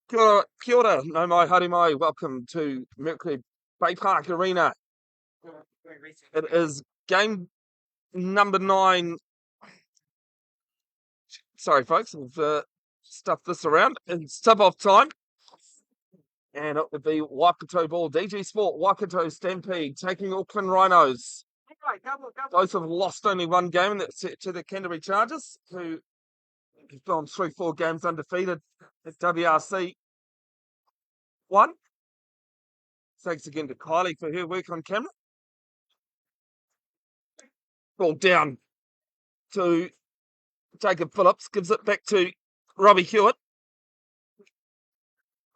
Kia ora, no mai, haere mai. Welcome to Mercury Baypark Arena. It is game number 9. Sorry, folks, I've stuffed this around. It's tip-off time. And it would be Waikato ball. DG Sport, Waikato Stampede, taking Auckland Rhinos. Those have lost only one game, and that's to the Canterbury Chargers, who have gone through 4 games undefeated at WRC. 1. Thanks again to Kylie for her work on camera. Ball down to Jacob Phillips, gives it back to Robbie Hewitt.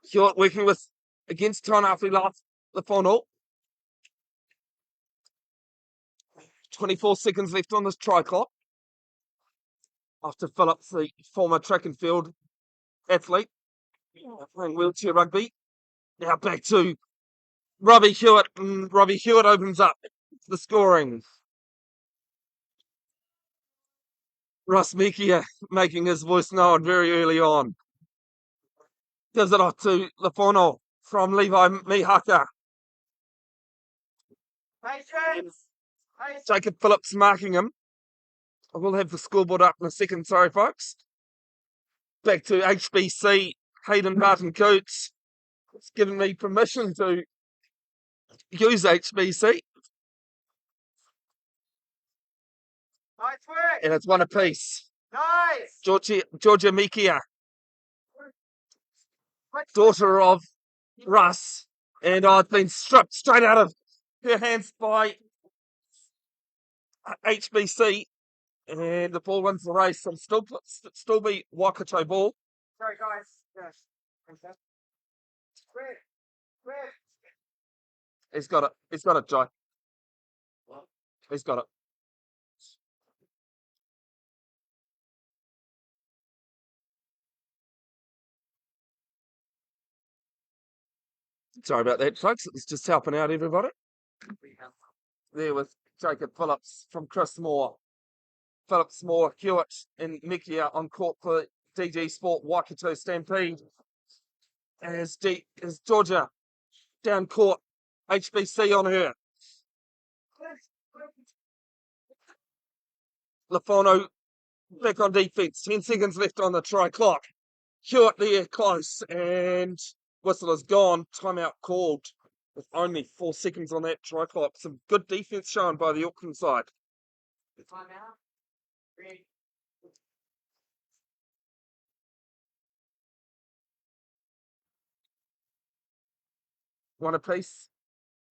Hewitt working with against Tauranga last the final. 24 seconds left on this try clock. After Phillips, the former track and field athlete, playing wheelchair rugby. Now back to Robbie Hewitt, and Robbie Hewitt opens up the scoring. Ross Mekia making his voice known very early on. Gives it off to Lafono from Levi Mihaka. Jacob Phillips marking him. I will have the scoreboard up in a second, sorry folks. Back to HBC, Hayden Martin Coates. It's given me permission to use HBC. Nice work. And it's one apiece. Nice. Georgia Mikia, daughter of Russ, and I've been stripped straight out of her hands by HBC, and the ball wins the race. And still be Waikato ball. Sorry, guys. Yes. Quick. He's got it. He's got it, Jai. He's got it. Sorry about that, folks. It's just helping out everybody. There with Jacob Phillips from Chris Moore. Phillips, Moore, Hewitt, and Mikia on court for DG Sport Waikato Stampede. As Georgia down court, HBC on her. Lafono back on defence. 10 seconds left on the try clock. Hewitt there close, and whistle is gone. Timeout called with only 4 seconds on that try clock. Some good defence shown by the Auckland side. Timeout. 3. One apiece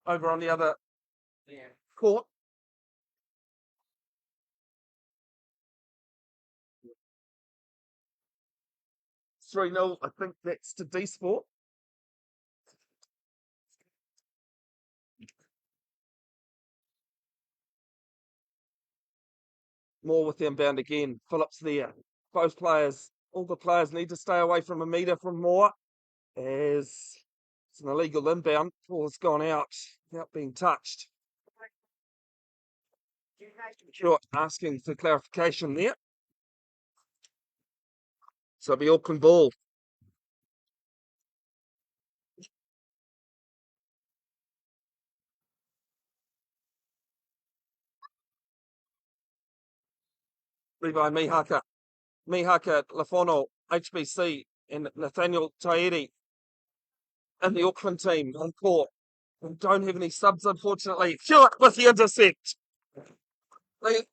over on the other court. It's 3-0. I think that's to D Sport. More with the inbound again. Phillips there. Both players, all the players need to stay away from a metre from Moore, as it's an illegal inbound. Ball has gone out without being touched. Hewitt asking for clarification there. So it'll be Auckland ball. Levi Mihaka, Lafono, HBC, and Nathaniel Tairi in the Auckland team on court. We don't have any subs, unfortunately. Hewitt with the intercept. The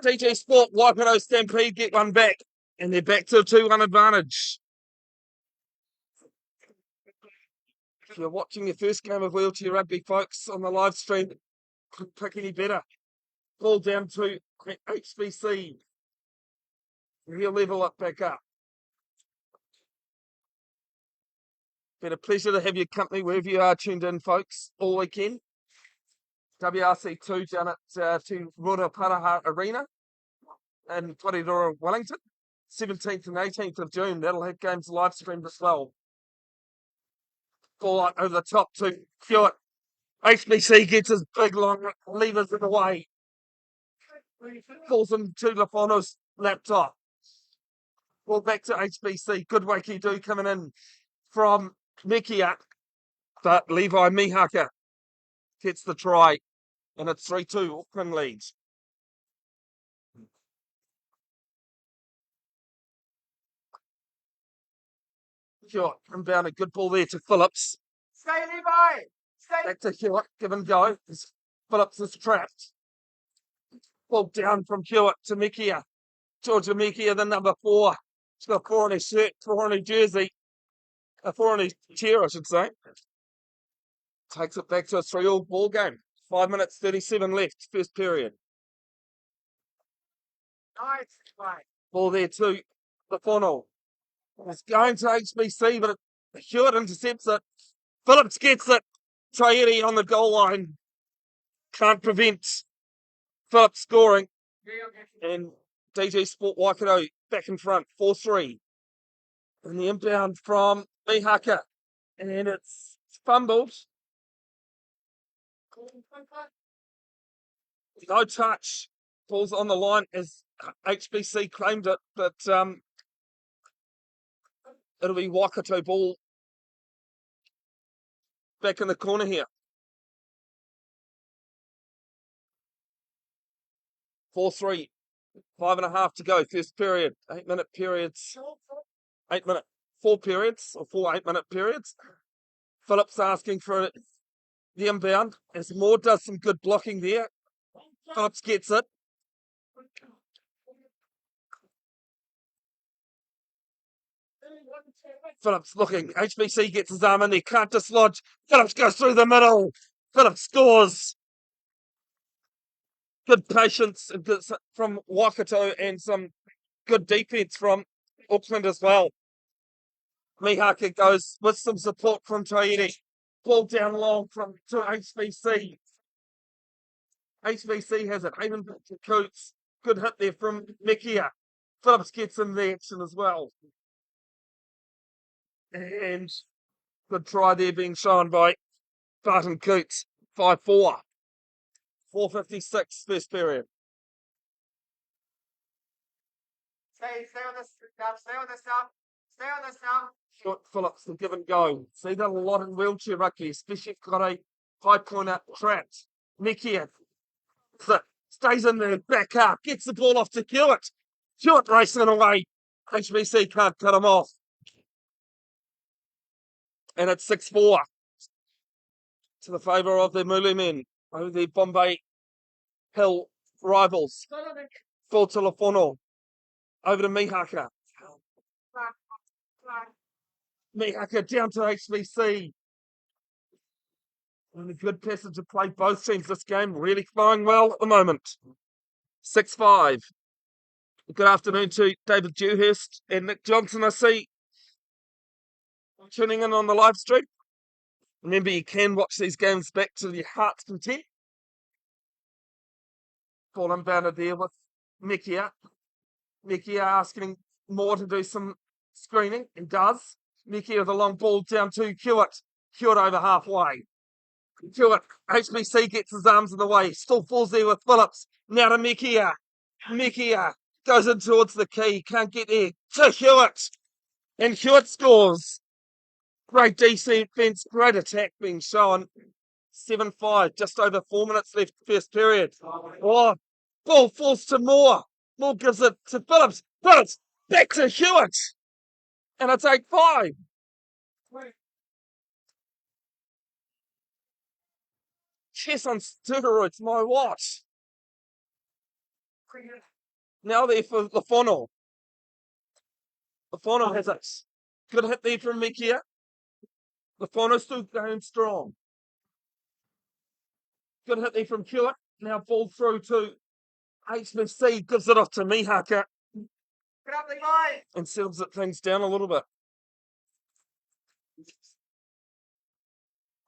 DG Sport Waikato Stampede get one back, and they're back to a 2-1 advantage. If you're watching your first game of wheelchair rugby, folks, on the live stream, couldn't pick any better. Ball down to HBC. He'll level it back up. Been a pleasure to have your company wherever you are tuned in, folks, all weekend. WRC2 down at to Ruraparaha Arena in Porirua, Wellington. 17th and 18th of June. That'll have games live streamed as well. Ball out over the top to Hewitt. HBC gets his big long levers in the way. Falls into Lafono's laptop. Ball back to HBC. Good Waikato coming in. from Mekia, but Levi Mihaka gets the try, and it's 3-2, Auckland leads. Hewitt inbound, a good ball there to Phillips. Stay, Levi. Stay. Back to Hewitt, give and go. Phillips is trapped. Ball down from Hewitt to Mekia. Georgia Mekia, the number 4. He's got 4 on his shirt, 4 on his jersey. 4 on his chair, I should say. Takes it back to a 3-all ball game. 5 minutes, 37 left, first period. Nice. Right. Ball there to the funnel. It's going to HBC, but Hewitt intercepts it. Phillips gets it. Tairi on the goal line. Can't prevent Phillips scoring. And DG Sport Waikato back in front, 4-3. And the inbound from Mihaka. And it's fumbled. No touch. Ball's on the line as HBC claimed it, but it'll be Waikato ball back in the corner here. 4-3. 5.5 to go. First period. 8-minute periods. 8-minute. 4 periods or 4 8-minute periods. Phillips asking for the inbound as Moore does some good blocking there. Phillips gets it. Phillips looking. HBC gets his arm in there. Can't dislodge. Phillips goes through the middle. Phillips scores. Good patience from Waikato and some good defense from Auckland as well. Mihaka goes with some support from Tairi. Ball down long to HBC. HBC has it. Hayden to Coots. Good hit there from Mekia. Phillips gets in the action as well. And good try there being shown by Barton Coots. 5-4. 4:56 first period. Stay on this now. Stay on this now. Stay on this now. Short Phillips to give and go. See that a lot in wheelchair rugby, especially if you've got a high point out trapped. Mekia stays in there, back up, gets the ball off to Hewitt. Hewitt racing away. HBC can't cut him off. And it's 6-4 to the favour of the Mulu men over the Bombay Hill rivals. Ball to Lafono. Over to Mihaka. Mihaka down to HBC. And a good passage to play both teams. This game really flowing well at the moment. 6-5. Good afternoon to David Dewhurst and Nick Johnson, I see, tuning in on the live stream. Remember, you can watch these games back to your heart's content. Ball inbounded there with Mekia. Mekia asking Moore to do some screening, and does. Mekia with a long ball down to Hewitt. Hewitt over halfway. Hewitt, HBC gets his arms in the way. Still falls there with Phillips. Now to Mekia. Mekia goes in towards the key. Can't get there. To Hewitt. And Hewitt scores. Great defense, great attack being shown. 7-5, just over 4 minutes left first period. Oh, ball falls to Moore. Moore gives it to Phillips. Phillips back to Hewitt. And it's 8-5. Chess on steroids, my watch. Now there for Lafono. Lafono has it. Good hit there from Mekia. Lafono still going strong. Good hit there from Hewitt. Now ball through to HBC. Gives it off to Mihaka. Get up, Levi. And settles things down a little bit.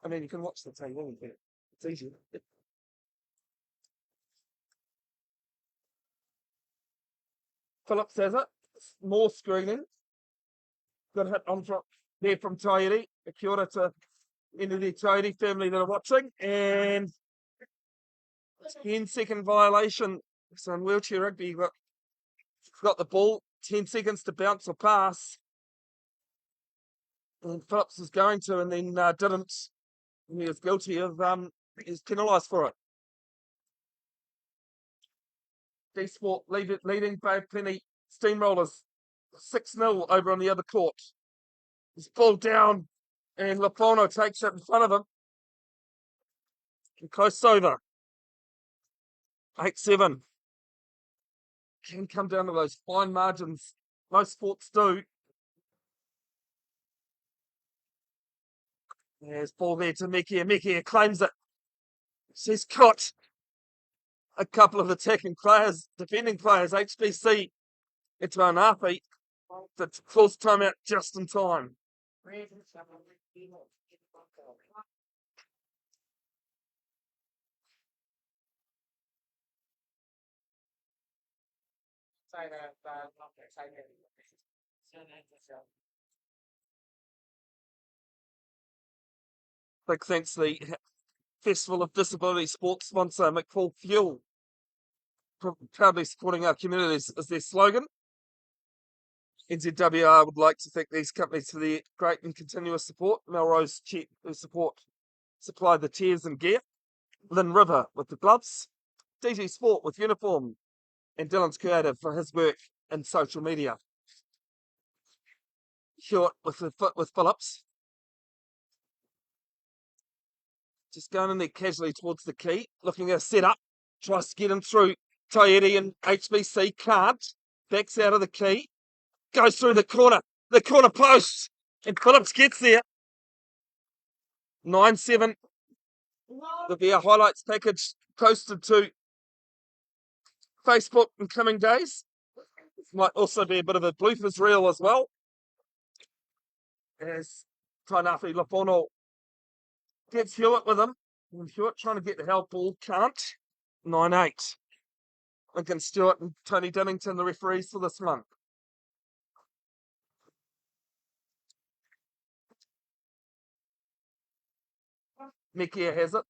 I mean, you can watch the tape, it's easy. Phillips has it. More screening. Good hit on front there from Tairi. A kia ora to any of the Tairi family that are watching. And 10-second violation. So in wheelchair rugby, you've got the ball, 10 seconds to bounce or pass. And Phillips was going to and then didn't. He was guilty of, he's penalised for it. D-Sport leading by plenty. Steamrollers 6-0 over on the other court. He's pulled down and Lapono takes it in front of him. And close over. 8-7. Can come down to those fine margins. Most sports do. There's ball there to Mekia. Mekia claims it. She's got a couple of attacking players, defending players, HBC. It's Manapi that calls timeout just in time. Big thanks to the Festival of Disability Sports sponsor, McFall Fuel, proudly supporting our communities as their slogan. NZWR would like to thank these companies for their great and continuous support. Melrose Cheap, who supply the chairs and gear. Lynn River with the gloves. DG Sport with uniform. And Dylan's Creative for his work in social media. Hewitt with Phillips. Just going in there casually towards the key. Looking at a setup. Tries to get him through. Tairi and HBC can't. Backs out of the key. Goes through the corner post. And Phillips gets there. 9-7. There'll be a highlights package posted to Facebook in coming days. Might also be a bit of a bloopers reel as well. As Tainafi Lapono gets Hewitt with him. And Hewitt trying to get the help ball, can't. 9-8. Lincoln Stewart and Tony Dinnington, the referees for this month. Mekia has it.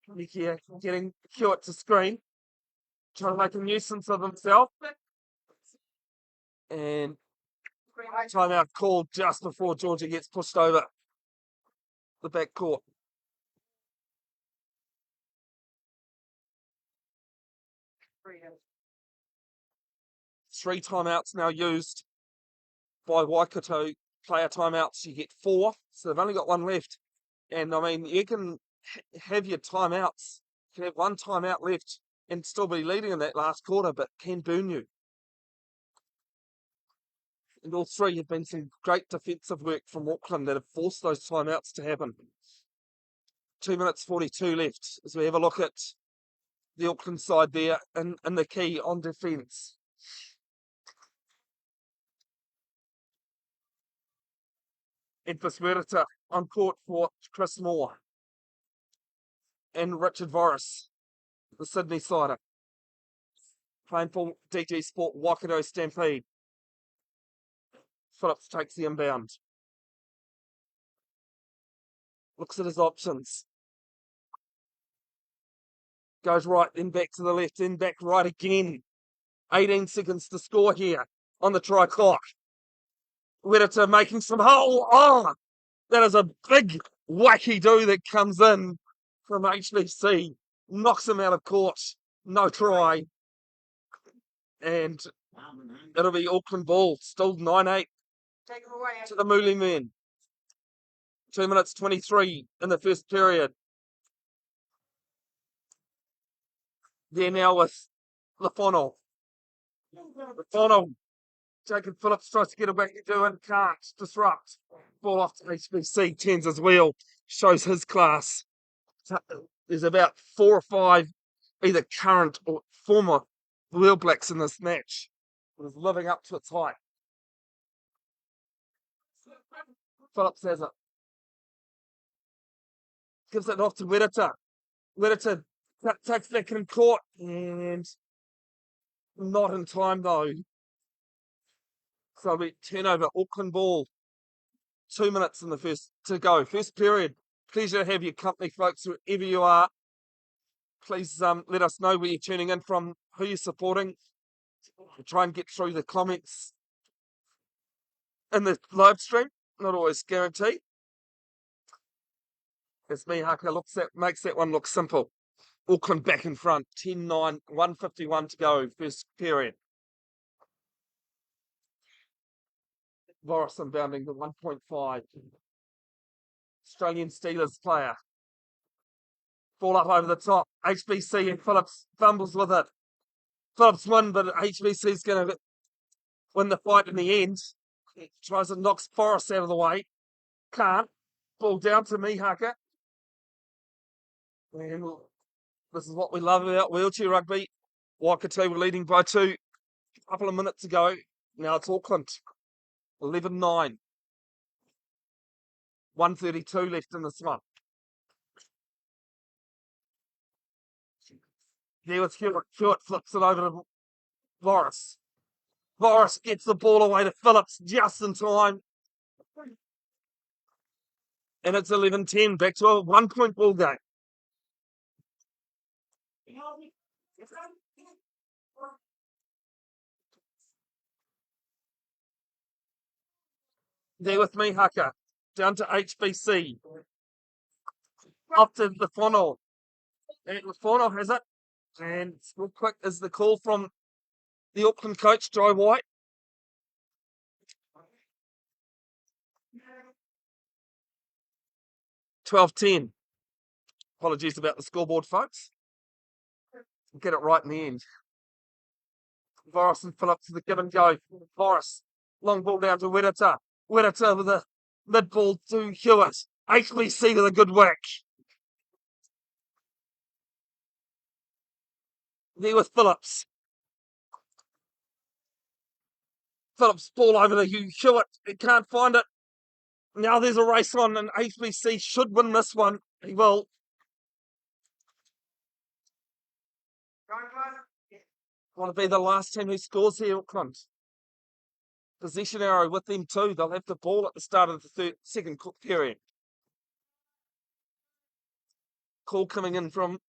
Mekia getting Hewitt to screen. Trying to make a nuisance of himself. And timeout called just before Georgia gets pushed over the back court. 3 timeouts now used by Waikato. Player timeouts, you get 4. So they've only got 1 left. And I mean, you can have your timeouts. You can have 1 timeout left and still be leading in that last quarter, but can burn you. And all 3 have been some great defensive work from Auckland that have forced those timeouts to happen. 2 minutes 42 left as we have a look at the Auckland side there and the key on defence. Edvis Merita on court for Chris Moore and Richard Voris, the Sydney sider. Playing for DG Sport Waikato Stampede. Phillips takes the inbound. Looks at his options. Goes right, then back to the left, then back right again. 18 seconds to score here on the try clock. Whittaker making some hole. Oh, that is a big wacky do that comes in from HBC. Knocks him out of court. No try. And it'll be Auckland ball. Still 9-8 to the Mooley men. 2 minutes 23 in the first period. They're now with Lafono. Lafono. Jacob Phillips tries to get away to do it. Can't. Disrupt. Ball off to HBC. Turns his wheel. Shows his class. There's about 4 or 5 either current or former Wheel Blacks in this match. It is living up to its height. Phillips has it. Gives it off to Whittaker. Whittaker takes back in court and not in time though. So we turn over Auckland ball. 2 minutes in the first to go. First period. Pleasure to have your company, folks, wherever you are. Please let us know where you're tuning in from, who you're supporting. We'll try and get through the comments in the live stream. not always guaranteed. As Mihaka makes that one look simple. Auckland back in front, 10-9, 1:51 to go, first period. Morrison bounding to 1.5. Australian Steelers player. Ball up over the top. HBC and Phillips fumbles with it. Phillips won, but HBC's going to win the fight in the end. He tries to knock Forrest out of the way. Can't. Ball down to Mihaka. And this is what we love about wheelchair rugby. Waikato were leading by 2 a couple of minutes ago. Now it's Auckland. 11-9. 1:32 left in this one. There was Hewitt. Hewitt flips it over to Morris. Morris gets the ball away to Phillips just in time. And it's 11-10, back to a 1-point ball game. There with me, Haka. Down to HBC. Up to the funnel. And the funnel has it. And real quick is the call from the Auckland coach, Jai White. 12-10. Apologies about the scoreboard, folks. Get it right in the end. Morris and Phillips to the give and go. Morris, long ball down to Wedata. Wedata with a mid ball to Hewitt. HBC with a good whack. There with Phillips. Phillips ball over to Hewitt. He can't find it. Now there's a race on, and HBC should win this one. He will. Want to be the last team who scores here, Auckland. Possession arrow with them too. They'll have the ball at the start of the second period. Call coming in from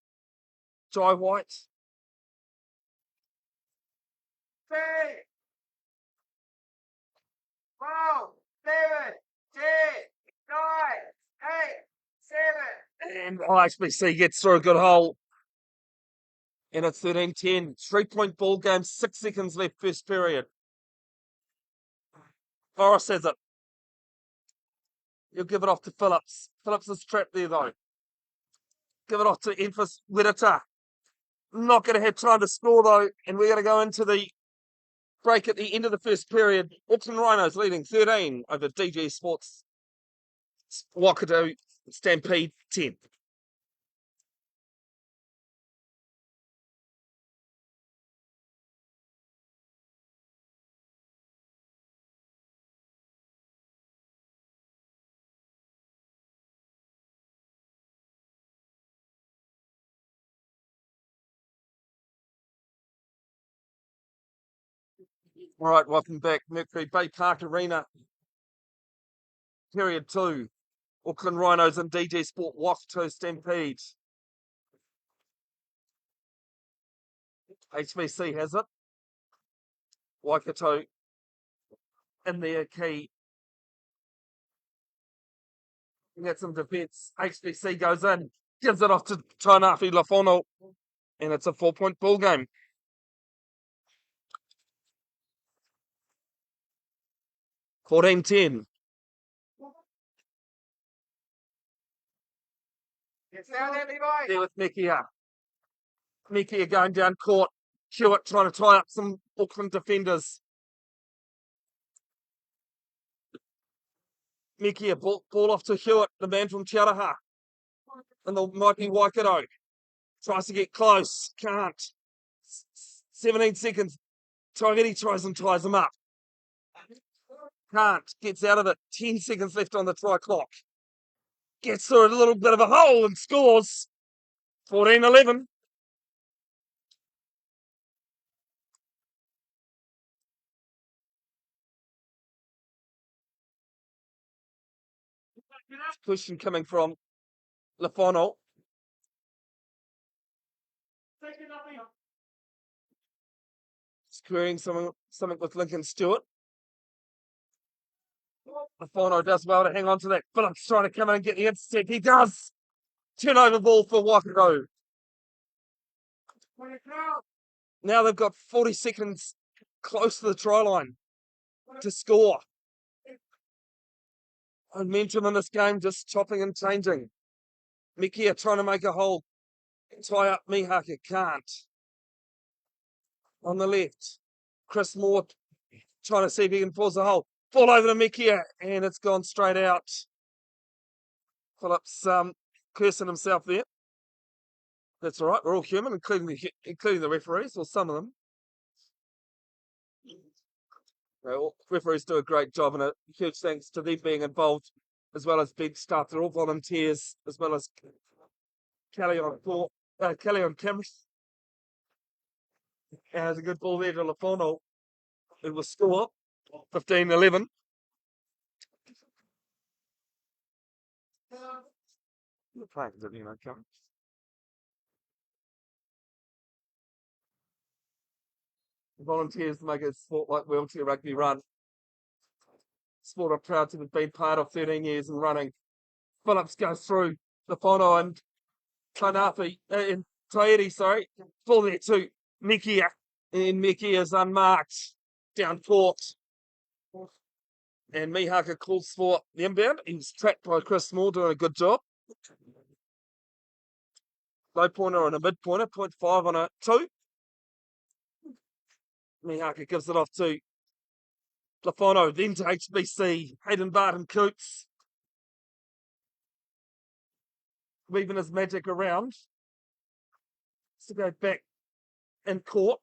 Jai White. 3, 4, 7, 10, 9, 8, 7. And HBC gets through a good hole. And it's 13-10. 3-point ball game, 6 seconds left, first period. Forrest has it. He'll give it off to Phillips. Phillips is trapped there, though. Give it off to Enfys Wedata. Not going to have time to score, though. And we're going to go into the break at the end of the first period. Auckland Rhinos leading 13 over DG Sports Waikato Stampede 10. All right, welcome back. Mercury Baypark Arena. Period 2. Auckland Rhinos and DG Sport Waikato Stampede. HBC has it. Waikato in their key. Get some defence. HBC goes in, gives it off to Tainafi Lafono, and it's a 4-point ball game. $14-10. There with Mekia. Mekia going down court. Hewitt trying to tie up some Auckland defenders. Mekia ball off to Hewitt, the man from Te Araha. And the mighty Waikato. Tries to get close. Can't. 17 seconds. Tauranga tries and ties him up. Can't. Gets out of it. 10 seconds left on the try clock. Gets through a little bit of a hole and scores. 14-11. Question coming from Lafono. Squaring something with Lincoln Stewart. The whānau does well to hang on to that. Phillips trying to come in and get the intercept. He does. Turnover ball for Waikato. Now they've got 40 seconds close to the try line to score. Momentum in this game just chopping and changing. Mikia trying to make a hole. Tie up Mihaka, can't. On the left, Chris Moore trying to see if he can force a hole. Fall over to Mikia, and it's gone straight out. Phillips cursing himself there. That's all right. We're all human, including the referees, or some of them. All referees do a great job, and a huge thanks to them being involved, as well as bench staff. They're all volunteers, as well as Kelly on camera. And there's a good ball there to Lafono. It will score 15-11. You're playing, Cameron. Volunteers make a sport like wheelchair rugby run. Sport I'm proud to have been part of 13 years and running. Phillips goes through Lafono and Tainafi, and Tairi, sorry. Ball there to Mikia. And Mikia is unmarked. Down court. And Mihaka calls for the inbound. He was trapped by Chris Moore, doing a good job. Low pointer and a mid pointer, 0.5 on a 2. Mihaka gives it off to Lafono, then to HBC, Hayden Barton Coots. Weaving his magic around. To go back in court.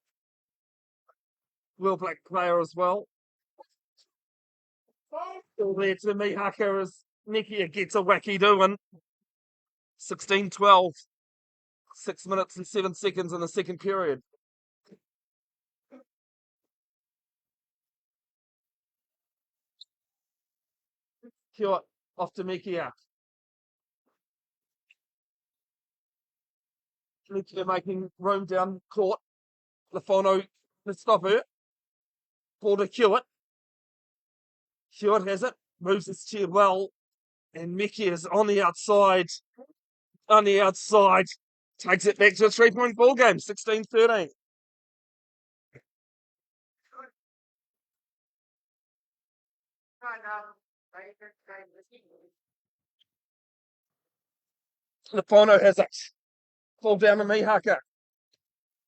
Will Black player as well. All there to Mihaka as Nikia gets a wacky doing. 16-12. 6 minutes and 7 seconds in the second period. Hewitt off to Mikia. Mikia making room down court. Lafono, let's stop her. Ball to Hewitt. Hewitt has it, moves his chair well, and Mikia is on the outside. On the outside. Takes it back to a 3-point ball game, 16-13. Lafono has it. Fall down to Mihaka.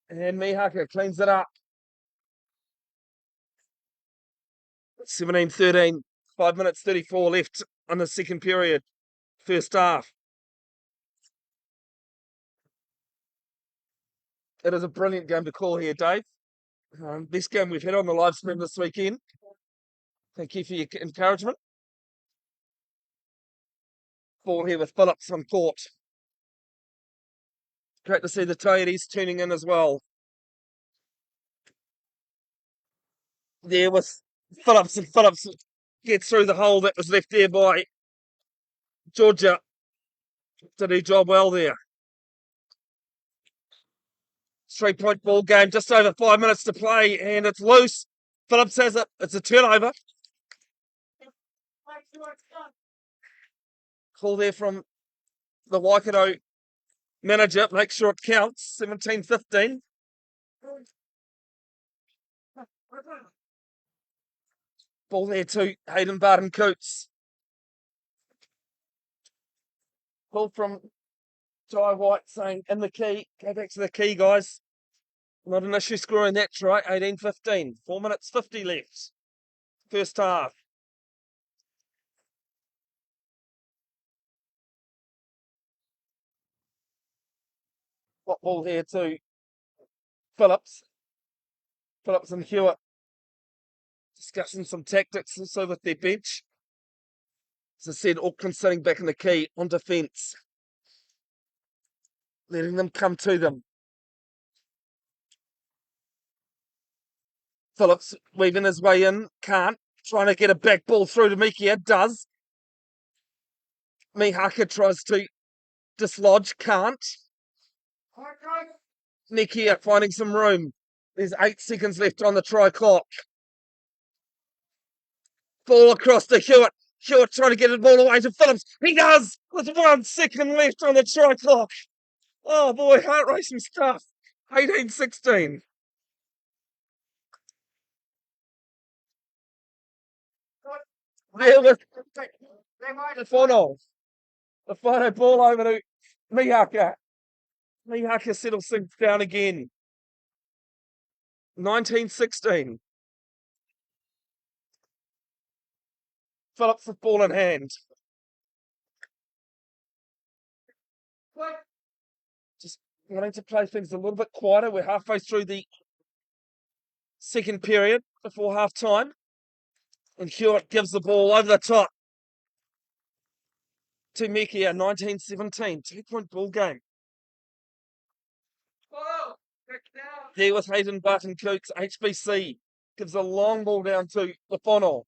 And Mihaka cleans it up. 17-13. 5 minutes 34 left on the second period. First half. It is a brilliant game to call here, Dave. Best game we've had on the live stream this weekend. Thank you for your encouragement. Ball here with Phillips on court. Great to see the Toyotes tuning in as well. There with Phillips, and Phillips gets through the hole that was left there by Georgia. Did his job well there. 3-point ball game, just over 5 minutes to play, and it's loose. Phillips has it. It's a turnover. Call there from the Waikato manager. Make sure it counts. 17-15. Ball there to Hayden Barton Coots. Call from Jai White saying in the key. Go back to the key, guys. Not an issue scoring that try. 18-15. 4 minutes 50 left. First half. What ball here to Phillips. Phillips and Hewitt discussing some tactics also with their bench. As I said, Auckland sitting back in the key on defence. Letting them come to them. Phillips weaving his way in. Can't. Trying to get a back ball through to Mikia. Does. Mihaka tries to dislodge. Can't. Mikia finding some room. There's 8 seconds left on the try clock. Ball across to Hewitt. Hewitt trying to get the ball away to Phillips. He does, with 1 second left on the try clock. Oh boy, heart racing stuff. 18-16. There with the final. The final ball over to Mihaka. Mihaka settles things down again. 19-16. Phillips with ball in hand. Just wanting to play things a little bit quieter. We're halfway through the second period before half time. And Hewitt gives the ball over the top to Mekia, 19-17. 2-point ball game. There with Hayden Barton Cooks, HBC gives a long ball down to Lafano.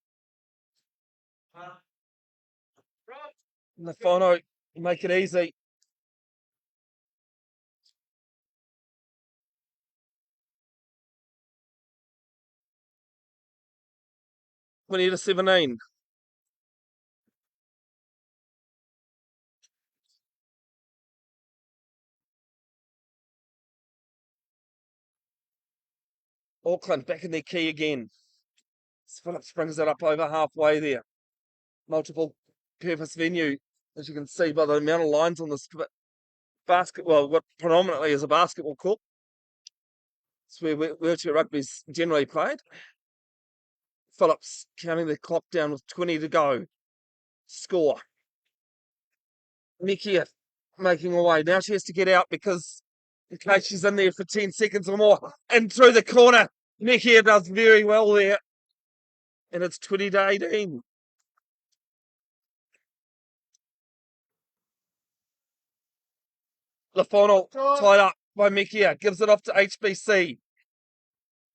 Lafano make it easy. We need a 17. Auckland back in their key again. Phillips brings it up over halfway there. Multiple purpose venue, as you can see by the amount of lines on this basketball, what predominantly is a basketball court. It's where wheelchair rugby is generally played. Phillips counting the clock down with 20 to go. Score. Mekia making away. Now she has to get out because in case she's in there for 10 seconds or more. And through the corner, Mekia does very well there. And it's 20-18. Lafano tied up by Mekia. Gives it off to HBC.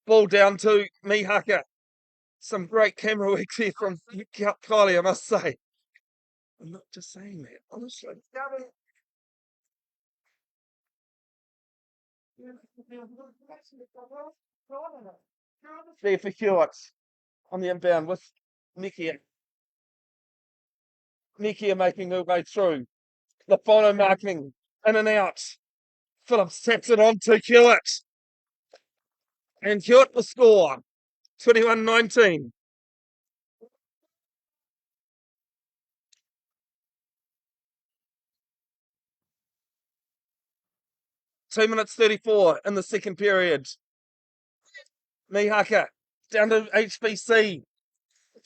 Ball down to Mihaka. Some great camera work here from Kylie, I must say. I'm not just saying that, honestly. There for Hewitt on the inbound with Mekia. Mekia making her way through. Lafano marking in and out. Phillips taps it on to Hewitt. And Hewitt will score. 21-19. Two minutes 34 in the second period. Mihaka down to HBC.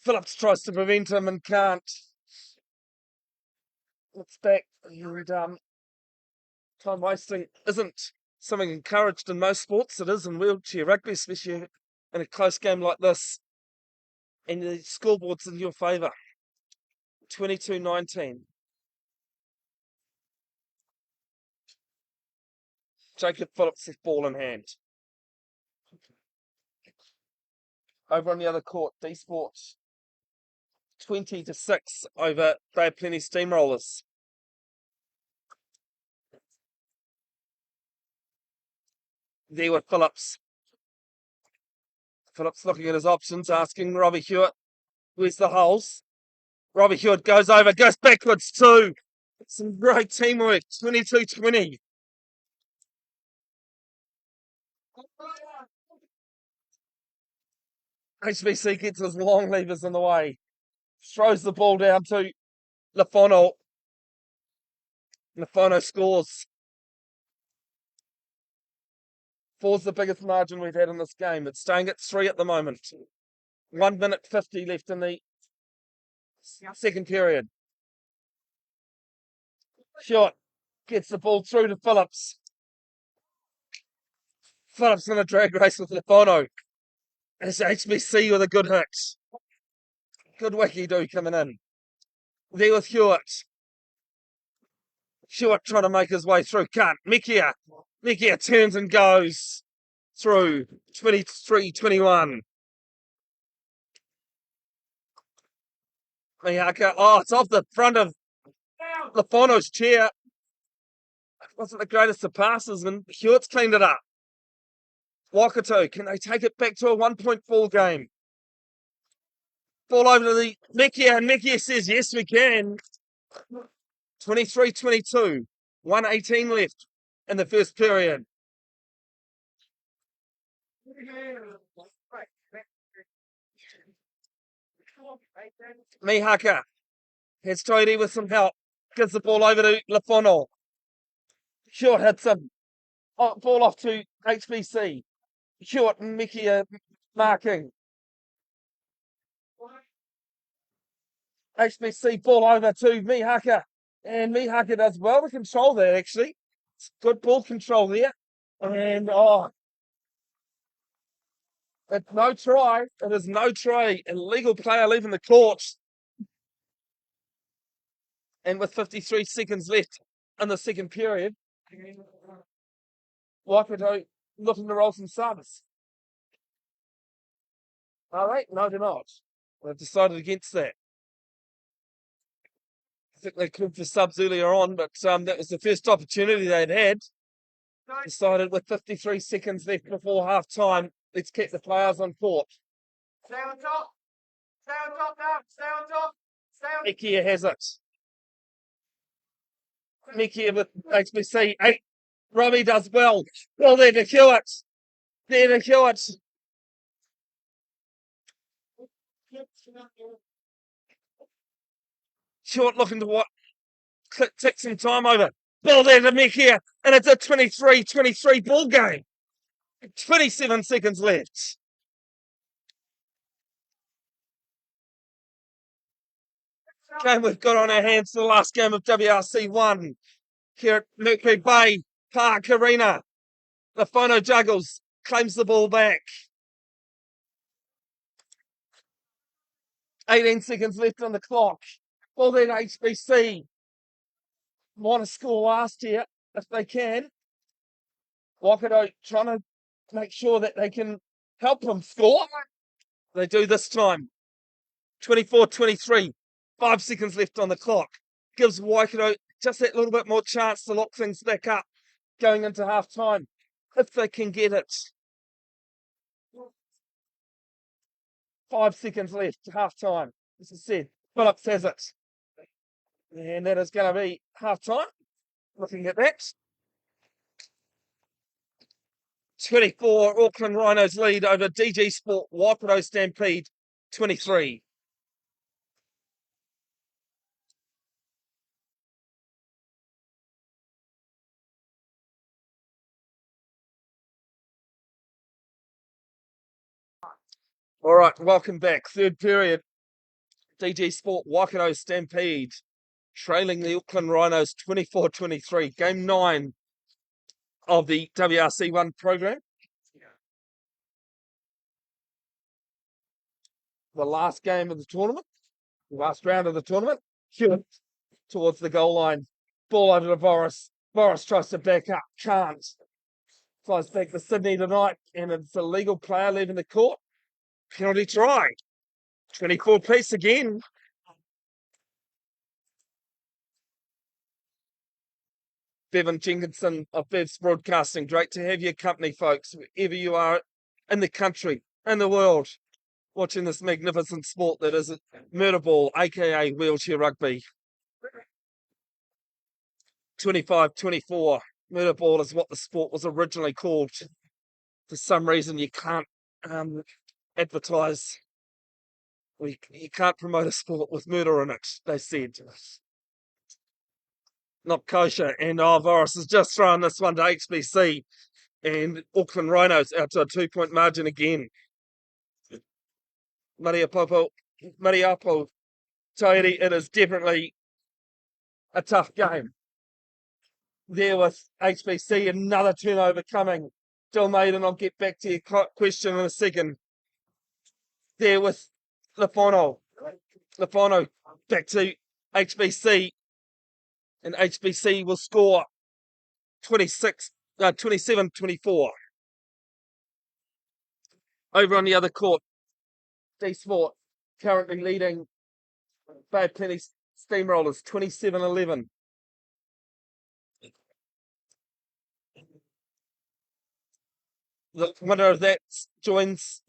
Phillips tries to prevent him and can't. Looks back and time wasting isn't something encouraged in most sports. It is in wheelchair rugby, especially in a close game like this. And the scoreboard's in your favour. 22-19. Jacob Phillips with ball in hand. Over on the other court, D Sports 20-6 over Bay Plenty Steamrollers. There with Phillips. Phillips looking at his options, asking Robbie Hewitt, where's the holes? Robbie Hewitt goes over, goes backwards too. Some great teamwork, 22-20. HBC gets his long levers in the way. Throws the ball down to Lafano. Lafano scores. 4's the biggest margin we've had in this game. It's staying at 3 at the moment. 1 minute 50 left in the second period. Hewitt gets the ball through to Phillips. Phillips in a drag race with Lafano. It's HBC with a good hit. Good wacky-do coming in. There with Hewitt. Hewitt trying to make his way through. Can't. Mekia turns and goes through. 23-21. Mihaka. Oh, it's off the front of Lafano's chair. It wasn't the greatest of passes, and Hewitt's cleaned it up. Waikato, can they take it back to a 1-point ball game? Ball over to the Mekia, and Mekia says, yes, we can. 23-22. 1:18 left in the first period. Mihaka has Toiri with some help. Gives the ball over to Lafono. Short hits him. Ball off to HBC. Short and Mekia marking. HBC ball over to Mihaka. And Mihaka does well to control that, actually. It's good ball control there. And, it's no try. It is no try. Illegal player leaving the court. And with 53 seconds left in the second period, Waikato looking to roll some subs. Are they? No, they're not. They've decided against that. I think they called for subs earlier on, but that was the first opportunity they'd had. Decided with 53 seconds left before half time, let's keep the players on court. Stay on top. Stay on top now. Stay on top. Stay on. Mekia has it. Mekia with HBC. Robbie does well. Well, there to Hewitt. There to Hewitt. Short looking to what? Tick some time over. Ball there to Mekia. And it's a 23-23 ball game. 27 seconds left. Game we've got on our hands for the last game of WRC 1 here at Mercury Bay Park Arena. The Phono juggles, claims the ball back. 18 seconds left on the clock. Ball then HBC. Want to score last here if they can. Waikato trying to make sure that they can help them score. They do this time. 24-23. 5 seconds left on the clock. Gives Waikato just that little bit more chance to lock things back up going into half time, if they can get it. 5 seconds left to half time. As I said, Phillips has it. And that is going to be half time. Looking at that. 24 Auckland Rhinos lead over DG Sport Waikato Stampede 23. All right, welcome back. Third period. DG Sport Waikato Stampede trailing the Auckland Rhinos 24-23. Game 9 of the WRC 1 program. The last game of the tournament. Last round of the tournament. Hewitt towards the goal line. Ball over to Boris. Boris tries to back up. Can't. Flies back to Sydney tonight. And it's a legal player leaving the court. Penalty try. 24 piece again. Bevin Jenkinson of Bev's Broadcasting. Great to have your company, folks, wherever you are in the country, in the world, watching this magnificent sport that is murder ball, aka wheelchair rugby. 25-24. Murder ball is what the sport was originally called. For some reason, you can't advertise. You can't promote a sport with murder in it, they said. Not kosher. And Boris has just thrown this one to HBC. And Auckland Rhinos out to a 2-point margin again. Mariapopo, Toiri, it is definitely a tough game. There with HBC, another turnover coming. Jill Maiden, I'll get back to your question in a second. There with Lafono back to HBC. And HBC will score 27-24. Over on the other court, D Sport currently leading Bay Plenty Steamrollers 27-11. The winner of that joins,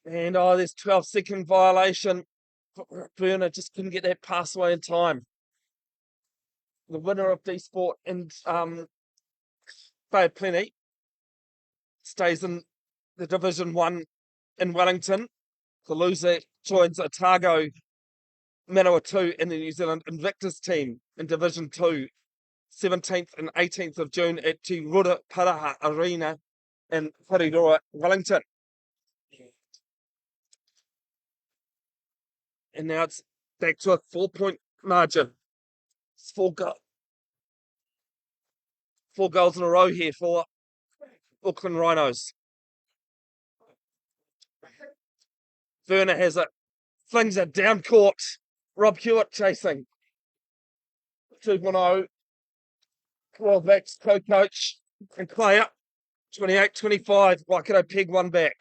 and there's 12-second violation Burner just couldn't get that pass away in time. The winner of D Sport and Bay of Plenty stays in the Division 1 in Wellington. The loser joins Otago Manawatu in the New Zealand Invictus team in Division 2, 17th and 18th of June at Te Rura Paraha Arena in Whareroa, Wellington. And now it's back to a 4-point margin. It's four goals in a row here for Auckland Rhinos. Werner has it, flings it down court. Rob Hewitt chasing. 2.0. Well, that's co-coach and player. 28-25. Waikato peg one back.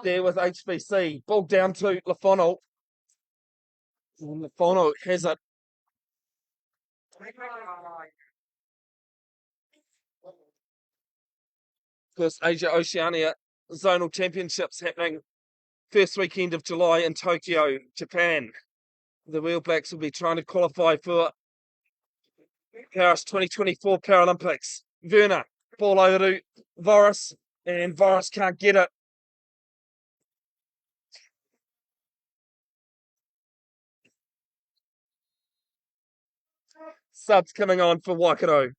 There with HBC. Ball down to Lafono. Lafono has it. First Asia Oceania Zonal Championships happening first weekend of July in Tokyo, Japan. The Wheel Blacks will be trying to qualify for Paris 2024 Paralympics. Werner, ball over to Voris, and Voris can't get it. Subs coming on for Waikato.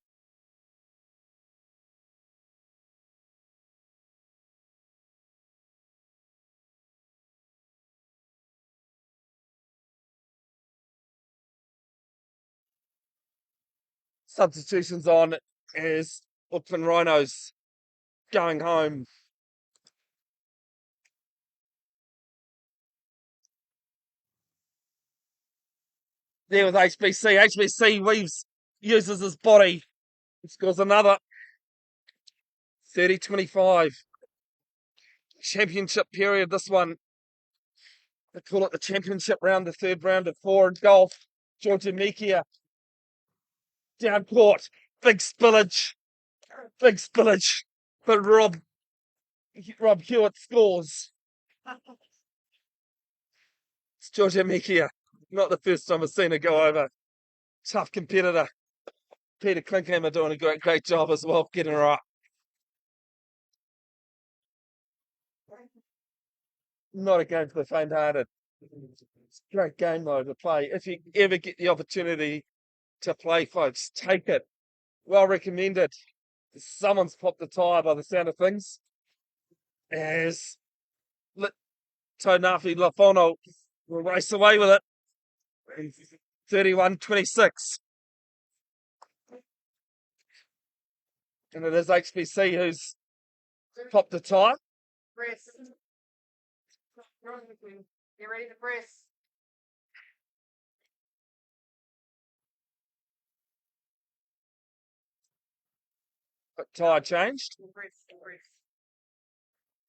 Substitutions on as Auckland Rhinos going home. There with HBC. HBC uses his body. Scores another. 30-25. Championship period, this one. They call it the championship round, the third round of 4 in golf. Georgia Mikia. Down court. Big spillage. But Rob Hewitt scores. It's Georgia Mikia. Not the first time I've seen her go over. Tough competitor. Peter Klinkhammer doing a great job as well, getting her up. Not a game for the faint-hearted. It's a great game, though, to play. If you ever get the opportunity to play, folks, take it. Well recommended. Someone's popped the tyre by the sound of things. As Tonafi Lafono will race away with it. 31-26. And it is HBC who's popped the tyre. Press. Get ready to press. But tyre changed.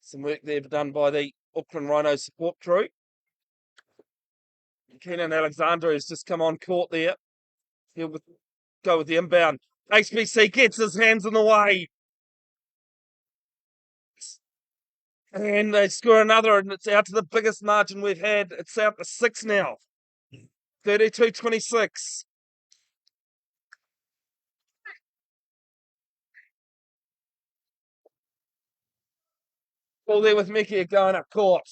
Some work there done by the Auckland Rhino support crew. Keenan Alexander has just come on court there. He'll go with the inbound. HBC gets his hands in the way. And they score another, and it's out to the biggest margin we've had. It's out to 6 now. 32-26. Ball there with Mickey going up court.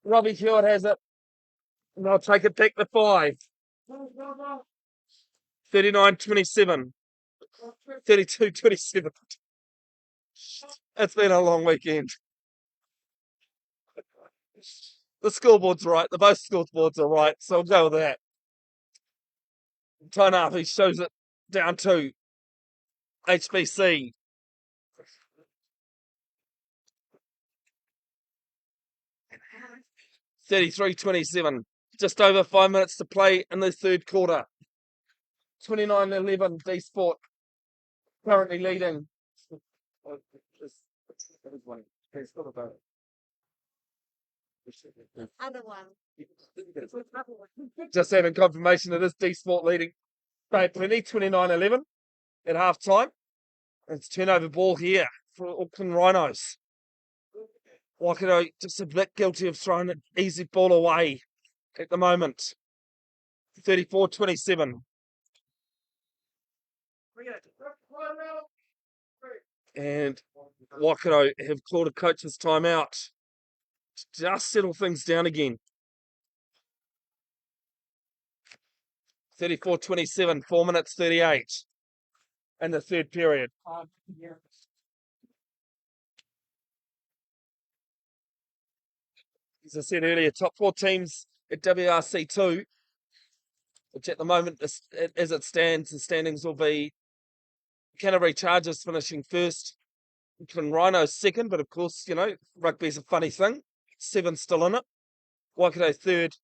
Robbie Hewitt has it. And they'll take it back to 5. 39-27. 32-27. It's been a long weekend. The scoreboard's right. The both scoreboards are right, so we'll go with that. Tonafi shows it down to HBC. (33-27). Just over 5 minutes to play in the third quarter. 29-11. D Sport currently leading. Other one. Just having confirmation it is D Sport leading. Bay Plenty 29-11 at half time. It's turnover ball here for Auckland Rhinos. Waikato just a bit guilty of throwing an easy ball away at the moment. 34-27. And Waikato have called a coach's timeout to just settle things down again. 34-27, 4 minutes 38 in the third period. As I said earlier, top 4 teams at WRC2, which at the moment, as it stands, the standings will be Canterbury Chargers finishing first, Auckland Rhinos second, but of course, rugby's a funny thing. 7 still in it. Waikato third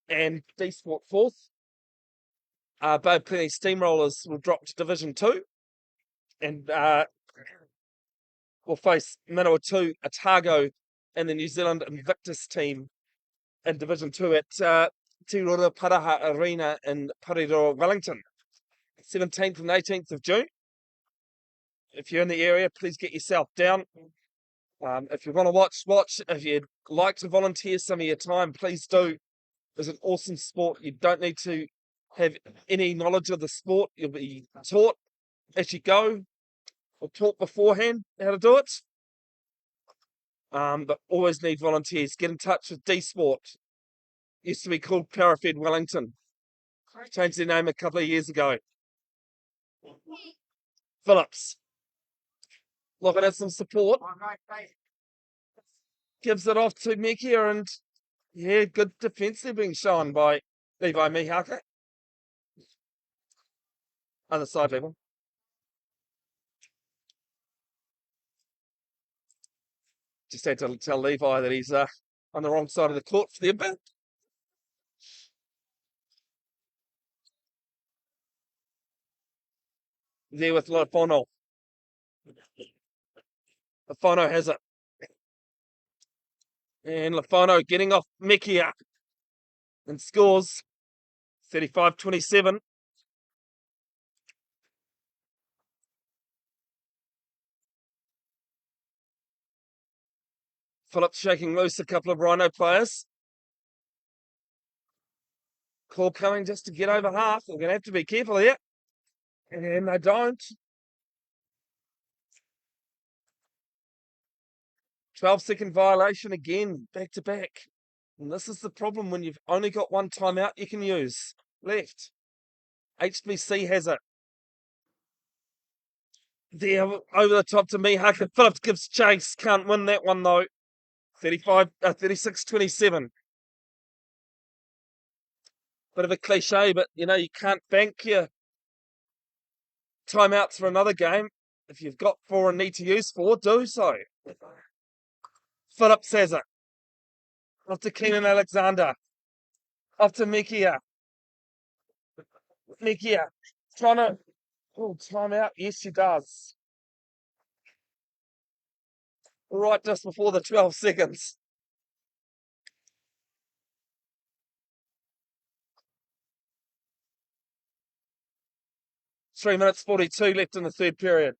and D Sport fourth. Bay Plenty Steamrollers will drop to Division 2 and will face Manawatu, Otago, and the New Zealand Invictus team in Division 2 at Te Rora Paraha Arena in Parirora, Wellington. 17th and 18th of June. If you're in the area, please get yourself down. If you want to watch. If you'd like to volunteer some of your time, please do. It's an awesome sport. You don't need to have any knowledge of the sport. You'll be taught as you go, or taught beforehand how to do it. But always need volunteers. Get in touch with D Sport. Used to be called Parafed Wellington. Changed their name a couple of years ago. Phillips. Looking at some support. Gives it off to Mekia, and yeah, good defence there being shown by Levi Mihaka. Other side level. Just had to tell Levi that he's on the wrong side of the court for the impact. There with Lafono. Lafono has it. And Lafono getting off Mekia and scores 35-27. Phillips shaking loose a couple of Rhino players. Call coming just to get over half. We're going to have to be careful here. And they don't. 12-second violation again, back to back. And this is the problem when you've only got one timeout you can use left. HBC has it. There, over the top to Mihaka. Phillips gives chase. Can't win that one though. 36-27. Bit of a cliche, but you can't bank your timeouts for another game. If you've got 4 and need to use 4, do so. Phillips has it. Off to Keenan Alexander. Off to Mekia. Mekia. Trying to... Oh, timeout. Yes, she does. Right just before the 12 seconds. Three minutes 42 left in the third period.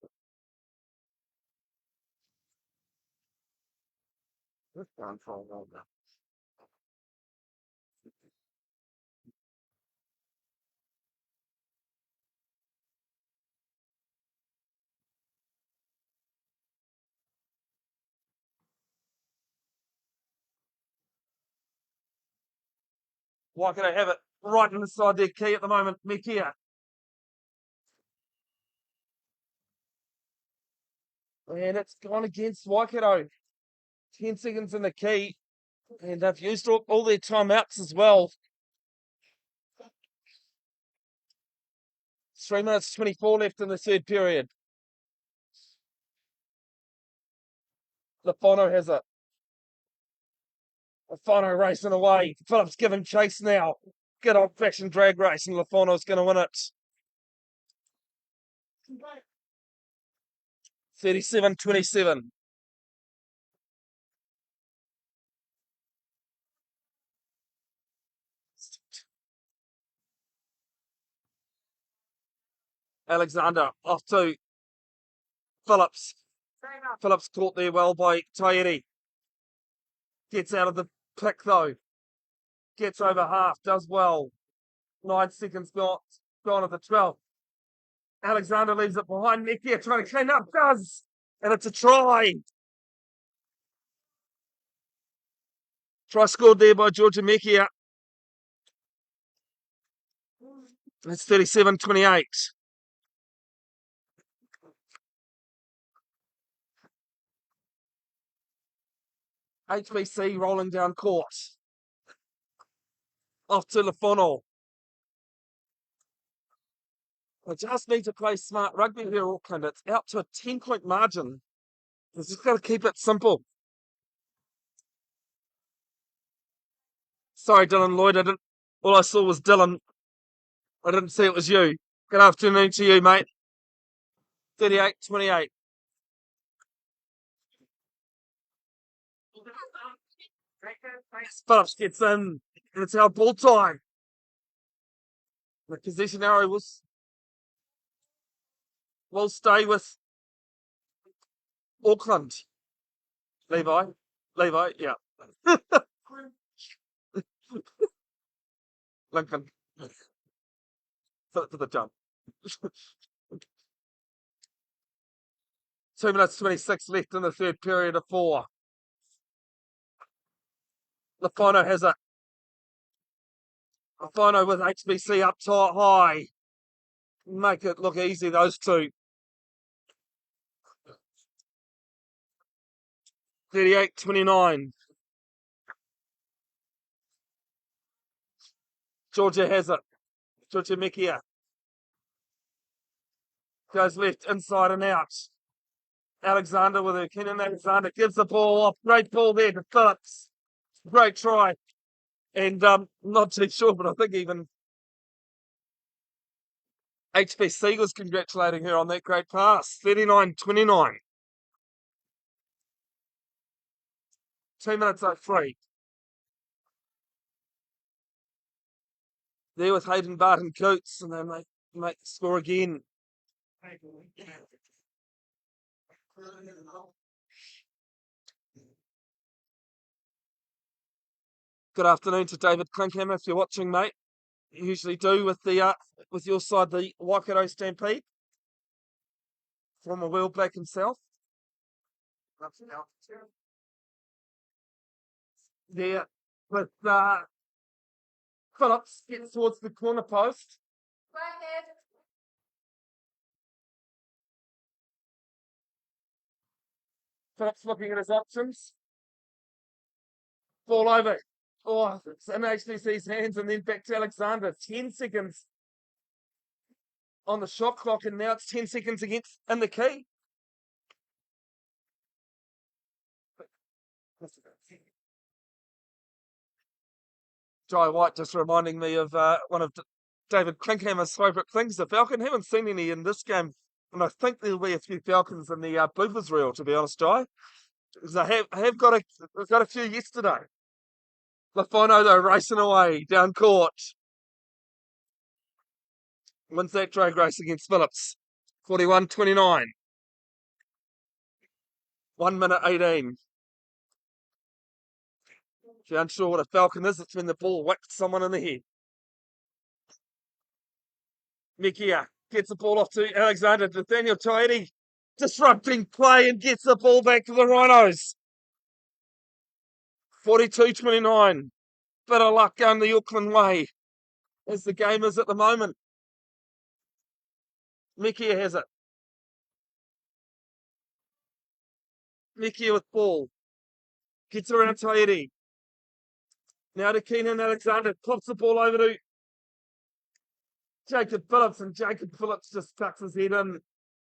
Why can I have it right inside their key at the moment? Mekia. And it's gone against Waikato. 10 seconds in the key. And they've used all their timeouts as well. 3 minutes 24 left in the third period. Lafono has it. Lafono racing away. Phillips giving chase now. Good old-fashioned drag race, and Lafono's going to win it. 37-27. Alexander off to Phillips. Phillips caught there well by Tairi. Gets out of the pick though. Gets over half, does well. 9 seconds gone at the 12th. Alexander leaves it behind. Mekia trying to clean up, does. And it's a try. Try scored there by Georgia Mekia. It's 37-28. HBC rolling down court. Off to Lafono. They just need to play smart rugby here, Auckland. It's out to a 10-point margin. They've just got to keep it simple. Sorry, Dylan Lloyd. All I saw was Dylan. I didn't see it was you. Good afternoon to you, mate. 38-28. Phillips gets in, and it's our ball time. The possession arrow will stay with Auckland. Levi, yeah. Lincoln. To the jump. 2 minutes 26 left in the third period of 4. Lafono has it. Lafono with HBC up tight high. Make it look easy, those two. 38-29. Georgia has it. Georgia Mekia. Goes left, inside and out. Alexander with her. Kenan Alexander gives the ball off. Great ball there to Phillips. Great try. And not too sure, but I think even HBC was congratulating her on that great pass. 39-29. 2 minutes 03. There with Hayden Barton Coates, and they make the score again. Good afternoon to David Klinkhammer if you're watching, mate. You usually do with with your side, the Waikato Stampede. Former World Black himself. There with Phillips gets towards the corner post. Phillips looking at his options. Ball over. Oh, it's in HBC's hands and then back to Alexander. 10 seconds on the shot clock, and now it's 10 seconds against in the key. Jai White just reminding me of one of David Klinkhammer's favourite things, the Falcon. Haven't seen any in this game, and I think there'll be a few Falcons in the bloopers reel, to be honest, Jai. Because I have got a few yesterday. Lafono, though, racing away down court. Wins that drag race against Phillips. 41-29. 1 minute 18. If you're unsure what a Falcon is, it's when the ball whacked someone in the head. Mekia gets the ball off to Alexander. Nathaniel Tairi disrupting play and gets the ball back to the Rhinos. 42-29. Bit of luck going the Auckland way, as the game is at the moment. Mekia has it. Mekia with ball. Gets around Tairi. Now to Kenan Alexander. Pops the ball over to Jacob Phillips, and Jacob Phillips just tucks his head in,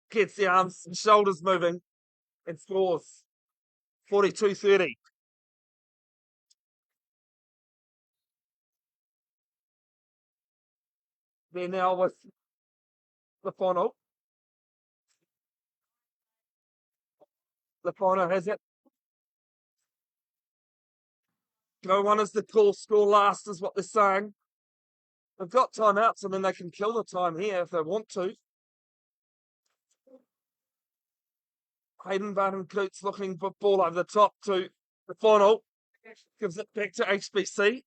gets the arms and shoulders moving, and scores. 42-30. They're now with Lafono. Lafono has it. No one is the call, score last is what they're saying. They've got timeouts. I mean, they can kill the time here if they want to. Hayden Barton Coots looking for ball over the top to the final. Gives it back to HBC.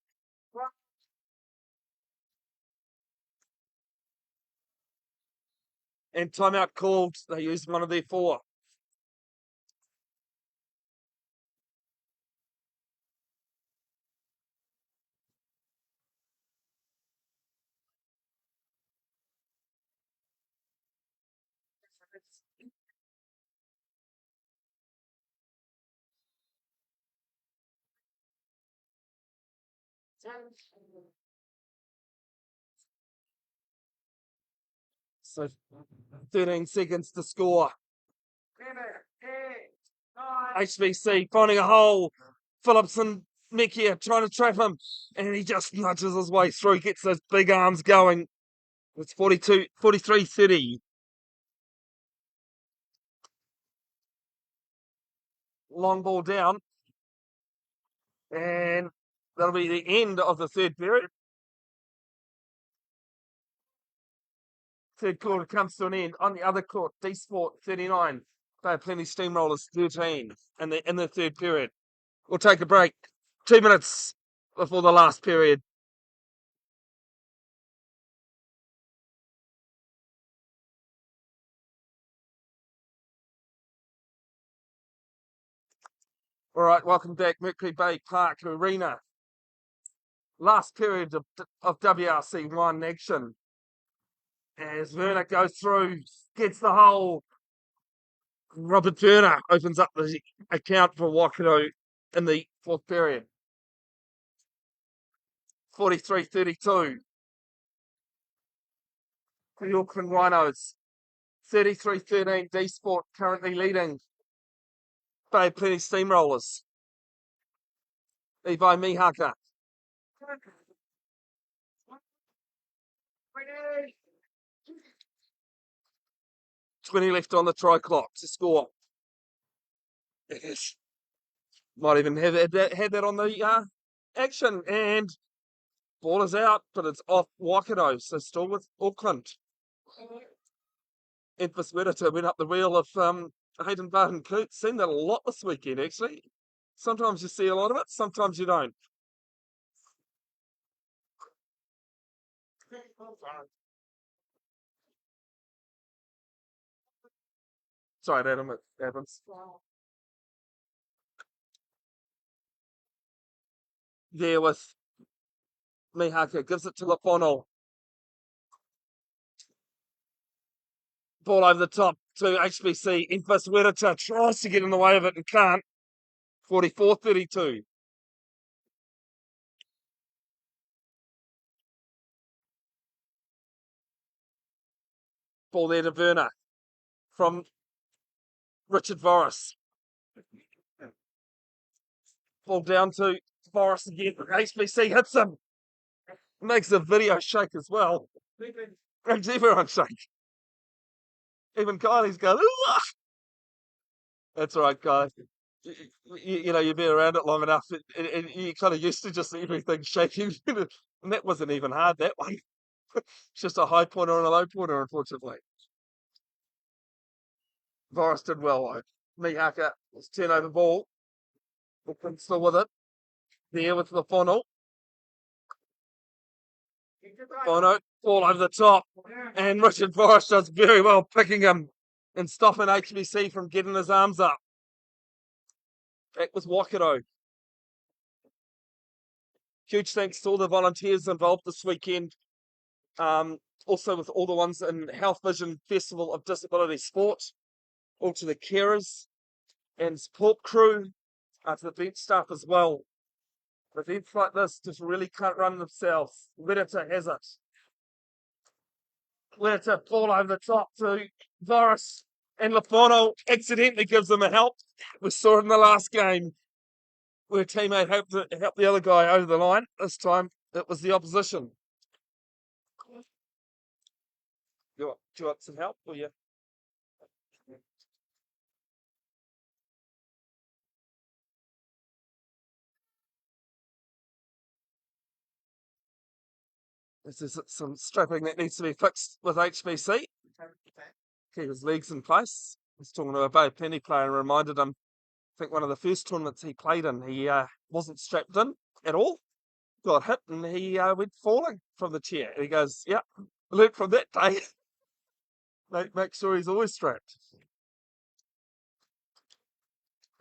And timeout called. They used one of their 4. So 13 seconds to score. HBC finding a hole. Phillips and Mekia trying to trap him. And he just nudges his way through, gets those big arms going. It's 43-30. Long ball down. And that'll be the end of the third period. Third quarter comes to an end. On the other court, D Sport 39. They plenty steamrollers 13 in the third period. We'll take a break. 2 minutes before the last period. All right, welcome back, Mercury Baypark Arena. Last period of WRC 1 action. As Werner goes through, gets the hole. Robert Werner opens up the account for Waikato in the fourth period. 43-32. The Auckland Rhinos. 33-13. D Sport currently leading. Bay plenty steamrollers. Levi Mihaka. 20 left on the try clock to score. Yes. Might even have that on the action. And ball is out, but it's off Waikato, so still with Auckland. Emphas Wedita went up the wheel of Hayden Barton Coots. Seen that a lot this weekend, actually. Sometimes you see a lot of it, sometimes you don't. Sorry, Adam, it happens. There with Mihaka, gives it to Lafono. Ball over the top to HBC. Emphas Wedita tries to get in the way of it and can't. 44-32. Ball there to Werner from Richard Voris. Ball down to Voris again. HBC hits him. Makes the video shake as well. Makes everyone shake. Even Kylie's going, "Ooh!" That's all right, Kylie. You know, you've been around it long enough, and you're kind of used to just everything shaking. And that wasn't even hard that way. It's just a high pointer and a low pointer, unfortunately. Voris did well, though. Mihaka was turnover ball. Auckland still with it. There with the funnel. Bono, all over the top. And Richard Voris does very well picking him and stopping HBC from getting his arms up. That was Waikato. Huge thanks to all the volunteers involved this weekend. Also with all the ones in Health Vision Festival of Disability Sport. All to the carers and support crew, to the bench staff as well. Events like this just really can't run themselves. Wedita has it. Wedita ball over the top to Voris, and Lafono accidentally gives them a help. We saw it in the last game where a teammate helped the other guy over the line. This time it was the opposition. Do you want some help? Or you? This is some strapping that needs to be fixed with HBC. Keep his legs in place. was talking to a Bay Penny player and reminded him, I think one of the first tournaments he played in, he wasn't strapped in at all, got hit, and he went falling from the chair. And he goes, yeah, learned from that day, make sure he's always strapped.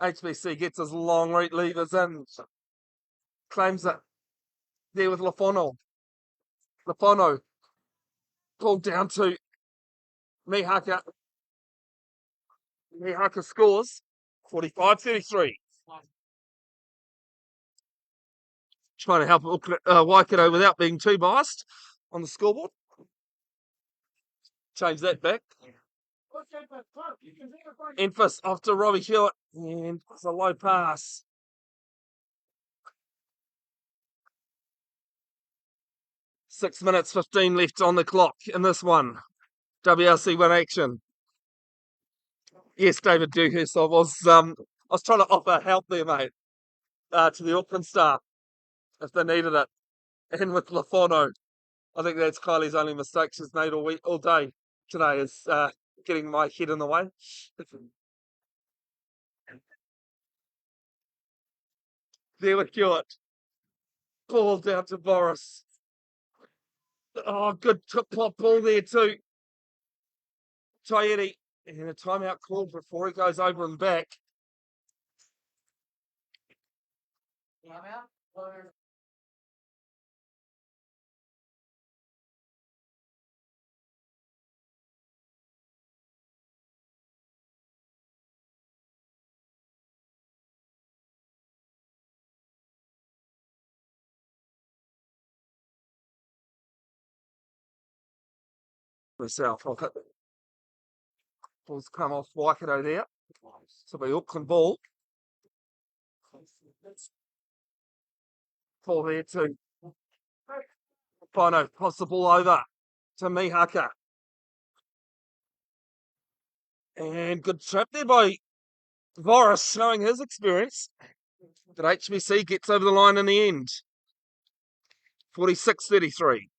HBC gets his long right levers in, claims it there with Lafono. Lafono pulled down to Mihaka. Mihaka scores 45-33. Trying to help Waikato without being too biased on the scoreboard. Change that back. Enfys off to Robbie Hewitt. And it's a low pass. Six minutes 15 left on the clock in this one. WRC 1 action. Yes, David Dewhurst. I was trying to offer help there, mate, to the Auckland staff if they needed it. And with Lafono, I think that's Kylie's only mistake she's made all day today is getting my head in the way. There with Hewitt. Ball down to Boris. Oh, good pop ball there too. Tairi. And a timeout called before he goes over and back. Myself. Ball's come off Waikato there. So be Auckland ball. Ball there too. Bono possible over to Mihaka. And good trap there by Boris, showing his experience. But HBC gets over the line in the end. 46-33.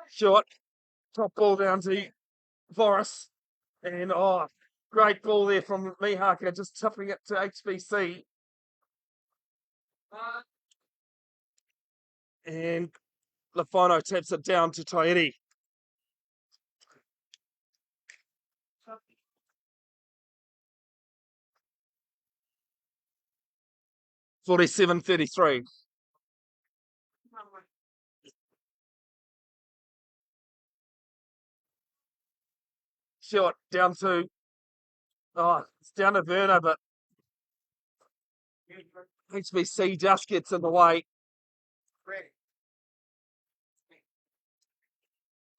Short. Top ball down to Boris. And great ball there from Mihaka, just tipping it to HBC. And Lafano taps it down to Tairi. 47-33. Short down to it's down to Werner, but HBC just gets in the way.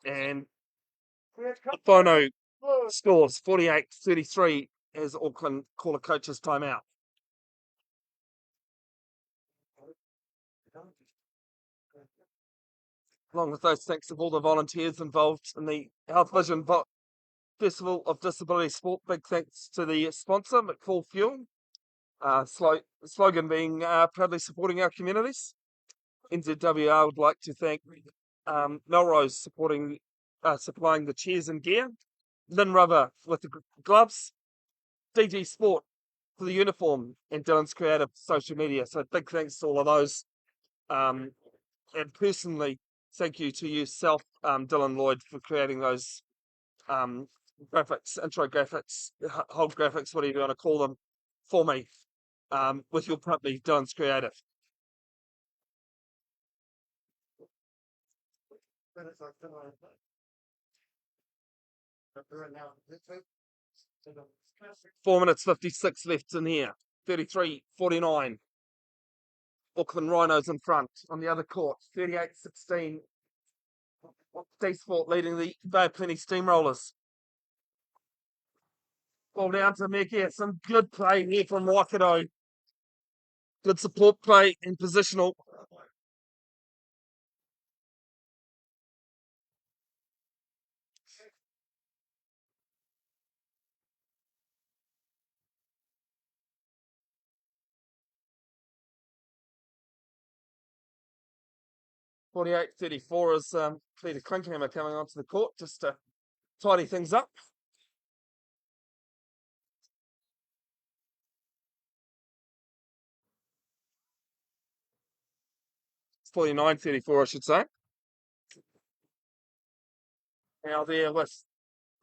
And Bono scores 48-33 as Auckland call a coach's timeout. Along with those thanks of all the volunteers involved in the Health Vision Festival of Disability Sport. Big thanks to the sponsor, McFall Fuel. Slogan being proudly supporting our communities. NZWR would like to thank Melrose supplying the chairs and gear, Lynn Rubber with the gloves, DG Sport for the uniform, and Dylan's Creative social media. So big thanks to all of those. And personally, thank you to yourself, Dylan Lloyd, for creating those graphics, intro graphics, whole graphics, whatever you want to call them, for me, with your company, Dylan's Creative. Four minutes 56 left in here. 33-49. Auckland Rhinos in front on the other court. 38-16. D-Sport leading the Bay Plenty Steamrollers. Ball down to Mekia. Some good play here from Waikato. Good support play and positional. 48-34 is Peter Klinkhammer coming onto the court just to tidy things up. It's 49-34, I should say. Now there with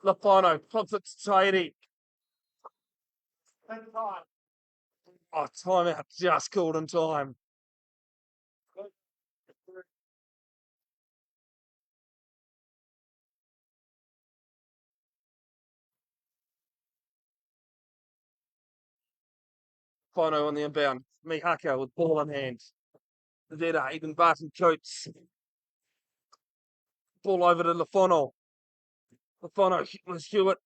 Lafano, pops it to Tairi. Oh, timeout just called in time. Fino on the inbound. Mihaka with ball in hand. There, Hayden Barton Coates. Ball over to Lafano. Lafano with Hewitt.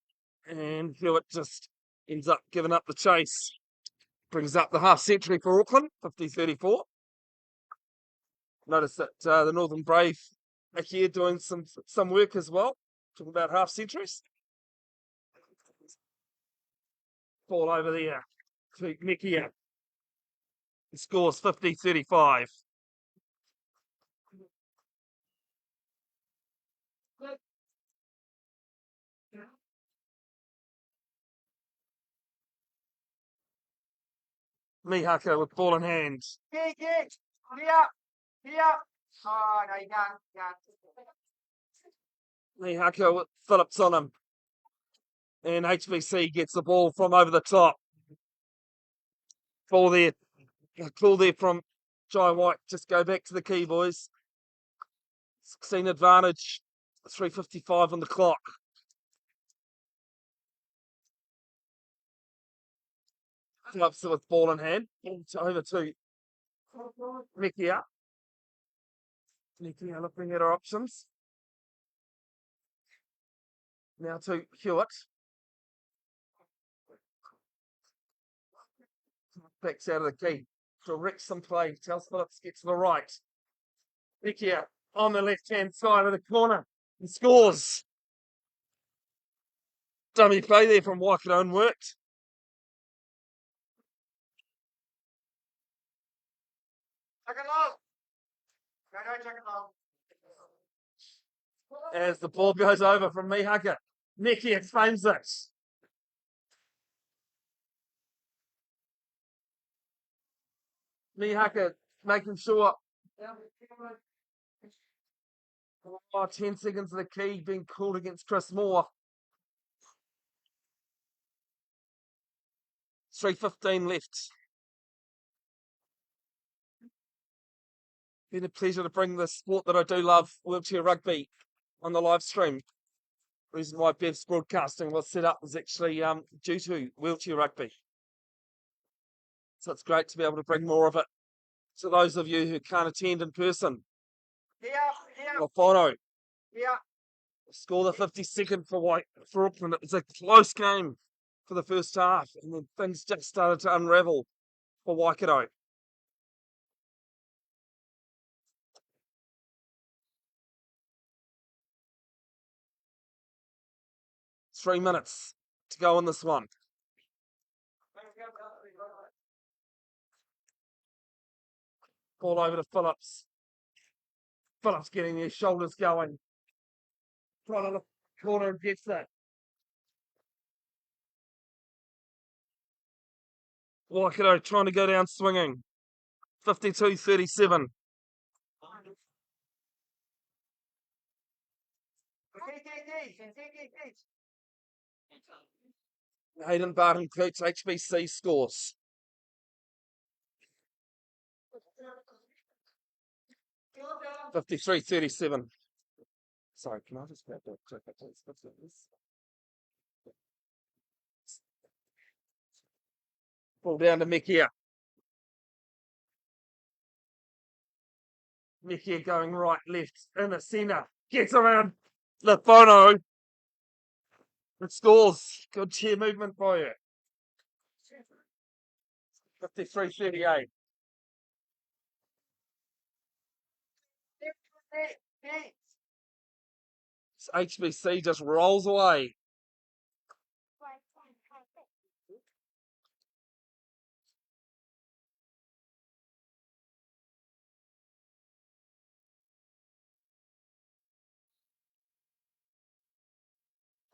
And Hewitt just ends up giving up the chase. Brings up the half century for Auckland, 50-34. Notice that the Northern Brave are here doing some work as well. Talking about half centuries. Ball over there to Mekia. He scores 50-35. Mihaka with ball in hand. Here. Oh, no, you can't. Mihaka with Phillips on him. And HBC gets the ball from over the top. Ball there. Call there from Jai White. Just go back to the key, boys. 16 advantage. 3:55 on the clock. Phillips with ball in hand. Over to Mekia. Mekia looking at her options. Now to Hewitt. Backs out of the key. Directs some play. Tells Phillips get to the right. Mekia on the left-hand side of the corner. And scores. Dummy play there from Waikato and worked. Check it low. No, check it low. As the ball goes over from Mihaka. Mekia claims it. Mihaka making sure. 10 seconds of the key being called against Chris Moore. 3:15 left. Been a pleasure to bring the sport that I do love, wheelchair rugby, on the live stream. The reason why Bev's broadcasting was set up was actually due to wheelchair rugby. So it's great to be able to bring more of it to those of you who can't attend in person. Lafano. Score the 52nd for Auckland. It was a close game for the first half, and then things just started to unravel for Waikato. Three minutes to go on this one. Ball over to Phillips. Phillips getting their shoulders going. Right on the corner and gets that. Waikato trying to go down swinging. 52-37. Hayden Barton Coates HBC scores. $53-37. Sorry, can I just grab that? Ball down to Mekia. Mekia going right, left, in the centre. Gets around Lafano. It scores. Good chair movement by you. 53-38. HBC just rolls away.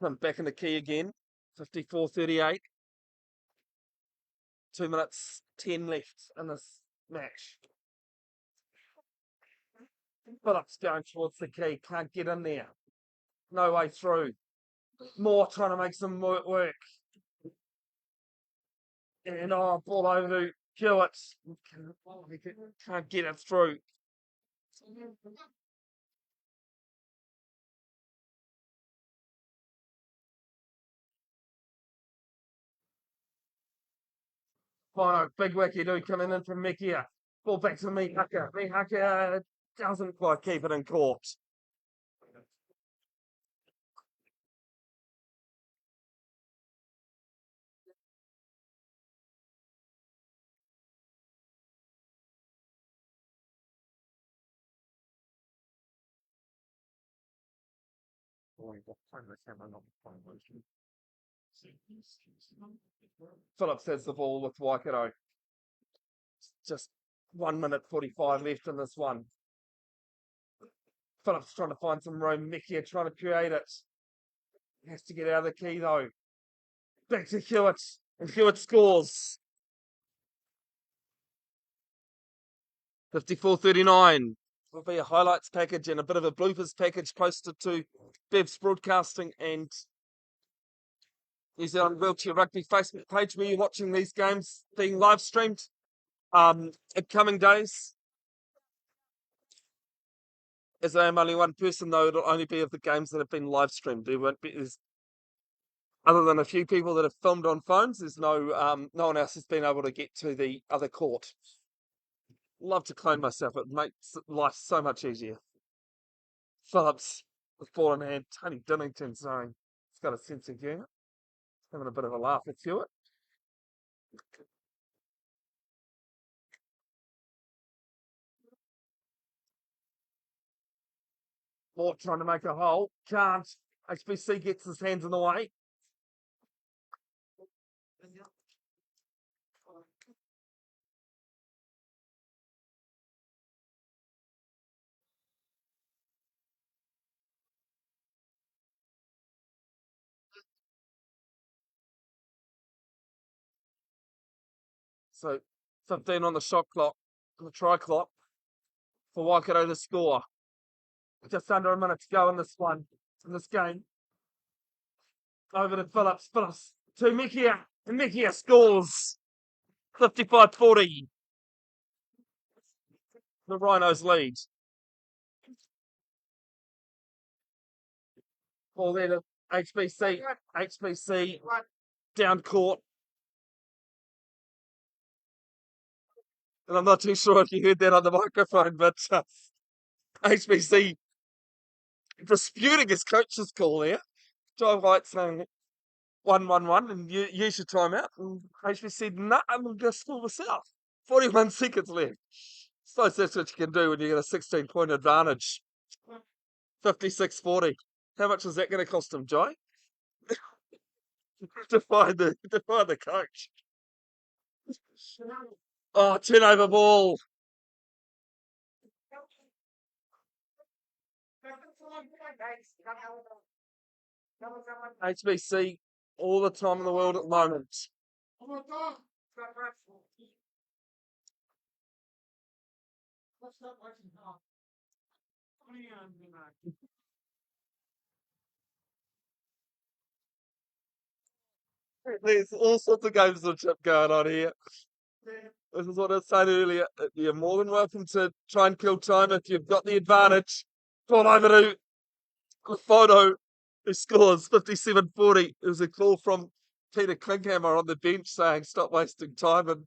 Auckland back in the key again. 54-38. 2 minutes 10 left in this match. Phillips going towards the key. Can't get in there. No way through. Moore trying to make some work. And ball over to Hewitt. Can't get it through. Fino, big wicky do coming in from Mikia. Ball back to Mihaka. Mihaka doesn't quite keep it in court. Phillips has the ball with Waikato. Just 1 minute 45 left in this one. Phillips trying to find some room. Mikia trying to create it. Has to get out of the key though. Back to Hewitt. And Hewitt scores. 54-39. Will be a highlights package and a bit of a bloopers package posted to Bev's Broadcasting and New Zealand Wheelchair Rugby Facebook page where you're watching these games being live streamed in coming days. As I am only one person though, it'll only be of the games that have been live streamed. There won't be, other than a few people that have filmed on phones, there's no one else has been able to get to the other court. Love to clone myself, it makes life so much easier. Phillips with ball in hand, Tony Dinnington saying he's got a sense of humour. Having a bit of a laugh at Hewitt. Moore trying to make a hole. Can't. HBC gets his hands in the way. So 15 on the shot clock, on the try clock for Waikato to score. Just under a minute to go in this one, in this game. Over to Phillips. Phillips to Mikia. And Mikia scores. 55-40. The Rhinos lead. Ball there to HBC. HBC down court. And I'm not too sure if you heard that on the microphone, but HBC disputing his coach's call there. Joe White saying 1-1-1 and you use your timeout. And HBC said, no, I'm going to score myself. 41 seconds left. Suppose that's what you can do when you get a 16-point advantage. 56-40. How much is that going to cost him, Joy? to find the coach. Oh, turnover ball. HBC all the time in the world at the moment. There's all sorts of gamesmanship going on here. This is what I was saying earlier. You're more than welcome to try and kill time if you've got the advantage. Call over to the photo who scores 57-40. It was a call from Peter Klinkhammer on the bench saying stop wasting time, and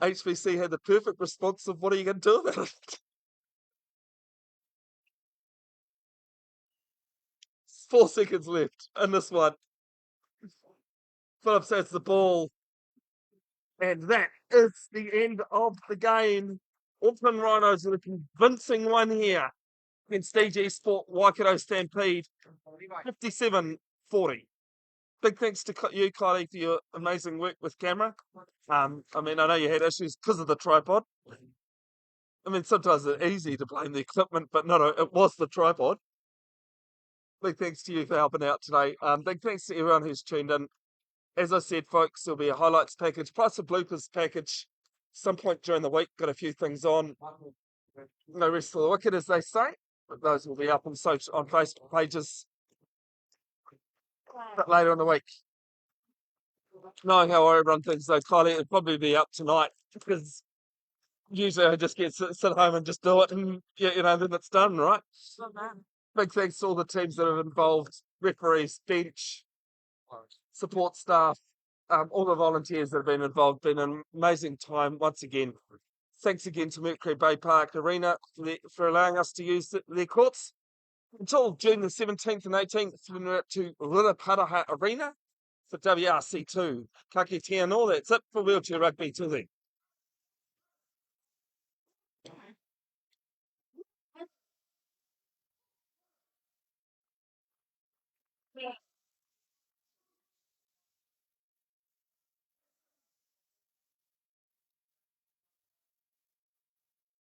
HBC had the perfect response of what are you going to do about it? 4 seconds left in this one. Phillips has the ball. And that is the end of the game. Auckland Rhinos with a convincing one here against DG Sport Waikato Stampede. 57-40. Big thanks to you, Kylie, for your amazing work with camera. I mean, I know you had issues because of the tripod. I mean, sometimes it's easy to blame the equipment, but no, it was the tripod. big thanks to you for helping out today. Big thanks to everyone who's tuned in. As I said, folks, there'll be a highlights package plus a bloopers package some point during the week. Got a few things on. No rest for the wicked, as they say. But those will be up on Facebook pages a bit later in the week. Knowing how I run things, though, Kylie, it'll probably be up tonight because usually I just sit home and just do it, and then it's done, right? Big thanks to all the teams that have involved, referees, bench, support staff, all the volunteers that have been involved. Been an amazing time once again. Thanks again to Mercury Baypark Arena for allowing us to use their courts. Until June the 17th and 18th, we're to Ruraparaha Arena for WRC2. Ka kite anō, that's it for wheelchair rugby till then.